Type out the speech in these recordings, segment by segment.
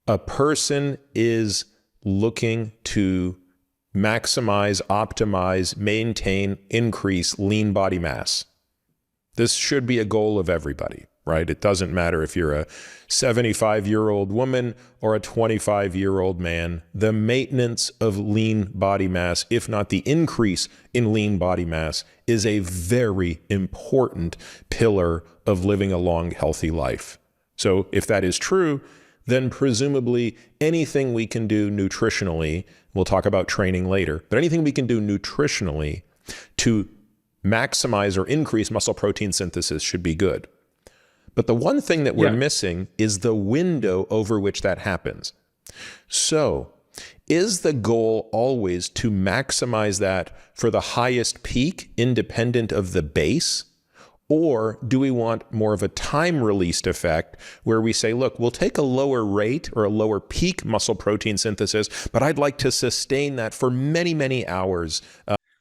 A person is looking to maximize, optimize, maintain, increase lean body mass. This should be a goal of everybody, right? It doesn't matter if you're a 75-year-old woman or a 25-year-old man. The maintenance of lean body mass, if not the increase in lean body mass, is a very important pillar of living a long, healthy life. So if that is true, then presumably anything we can do nutritionally, we'll talk about training later, but anything we can do nutritionally to maximize or increase muscle protein synthesis should be good. But the one thing that we're missing is the window over which that happens. So is the goal always to maximize that for the highest peak independent of the base? Or do we want more of a time-released effect where we say, look, we'll take a lower rate or a lower peak muscle protein synthesis, but I'd like to sustain that for many, many hours.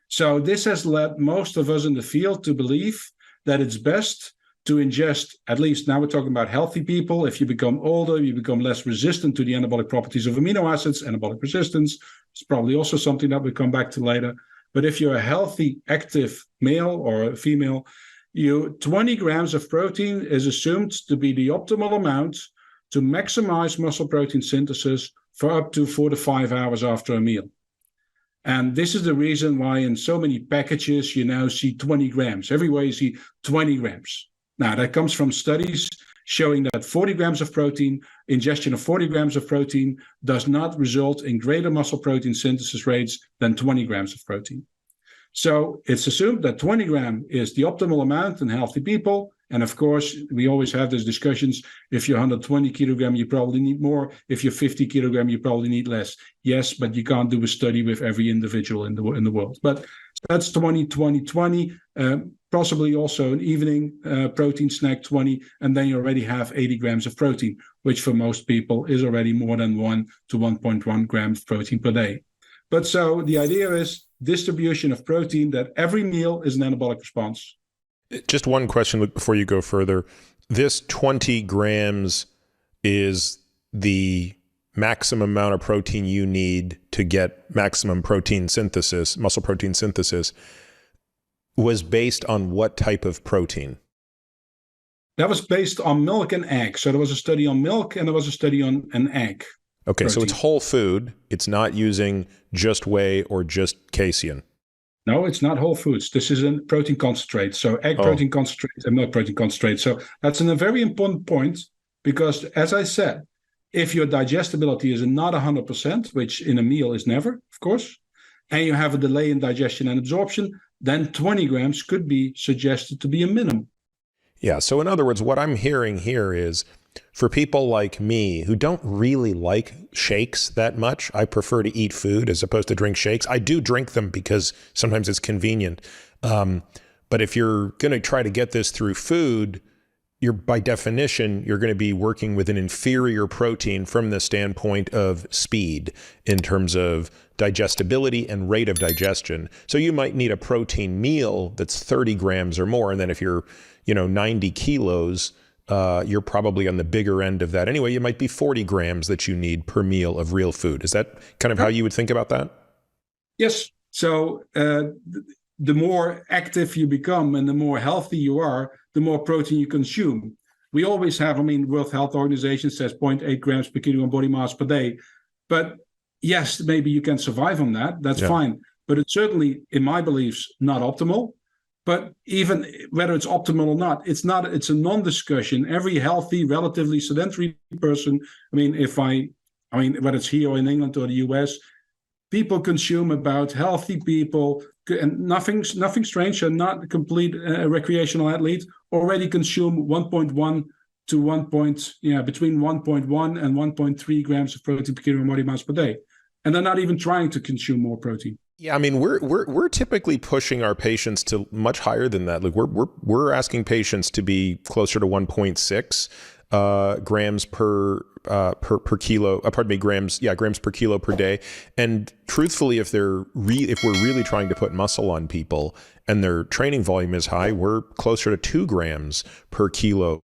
So this has led most of us in the field to believe that it's best to ingest, at least now we're talking about healthy people. If you become older, you become less resistant to the anabolic properties of amino acids. Anabolic resistance is probably also something that we'll come back to later. But if you're a healthy, active male or a female, 20 grams of protein is assumed to be the optimal amount to maximize muscle protein synthesis for up to 4 to 5 hours after a meal. And this is the reason why in so many packages you now see 20 grams. Everywhere you see 20 grams. Now, that comes from studies showing that 40 grams of protein, ingestion of 40 grams of protein does not result in greater muscle protein synthesis rates than 20 grams of protein. So it's assumed that 20 gram is the optimal amount in healthy people. And of course, we always have these discussions. If you're 120 kilogram, you probably need more. If you're 50 kilogram, you probably need less. Yes, but you can't do a study with every individual in the world. But that's 20, 20, 20. Possibly also an evening protein snack 20, and then you already have 80 grams of protein, which for most people is already more than 1 to 1.1 grams of protein per day. But so the idea is distribution of protein, that every meal is an anabolic response. Just one question before you go further. This 20 grams is the maximum amount of protein you need to get maximum protein synthesis, muscle protein synthesis, was based on what type of protein? That was based on milk and egg. So there was a study on milk and there was a study on an egg. Okay, protein. So it's whole food. It's not using just whey or just casein. No, it's not whole foods. This is a protein concentrate. So egg protein concentrate and milk protein concentrate. So that's a very important point because, as I said, if your digestibility is not 100%, which in a meal is never, of course, and you have a delay in digestion and absorption, then 20 grams could be suggested to be a minimum. Yeah, so in other words, what I'm hearing here is for people like me who don't really like shakes that much, I prefer to eat food as opposed to drink shakes. I do drink them because sometimes it's convenient. But if you're going to try to get this through food, by definition, you're going to be working with an inferior protein from the standpoint of speed in terms of digestibility and rate of digestion. So you might need a protein meal that's 30 grams or more. And then if you're, 90 kilos, you're probably on the bigger end of that. Anyway, it might be 40 grams that you need per meal of real food. Is that kind of how you would think about that? Yes. So the more active you become and the more healthy you are, the more protein you consume. We always have, World Health Organization says 0.8 grams per kilogram body mass per day. But yes, maybe you can survive on that. That's fine. But it's certainly, in my beliefs, not optimal. But even whether it's optimal or not, it's a non-discussion. Every healthy, relatively sedentary person, whether it's here or in England or the US, people consume about healthy people, and nothing strange, and not a complete recreational athlete, already consume 1.1 to between 1.1 and 1.3 grams of protein per kilogram body mass per day. And they're not even trying to consume more protein. Yeah, we're typically pushing our patients to much higher than that. Like we're asking patients to be closer to 1.6 grams per kilo. Grams per kilo per day. And truthfully, if we're really trying to put muscle on people and their training volume is high, we're closer to 2 grams per kilo.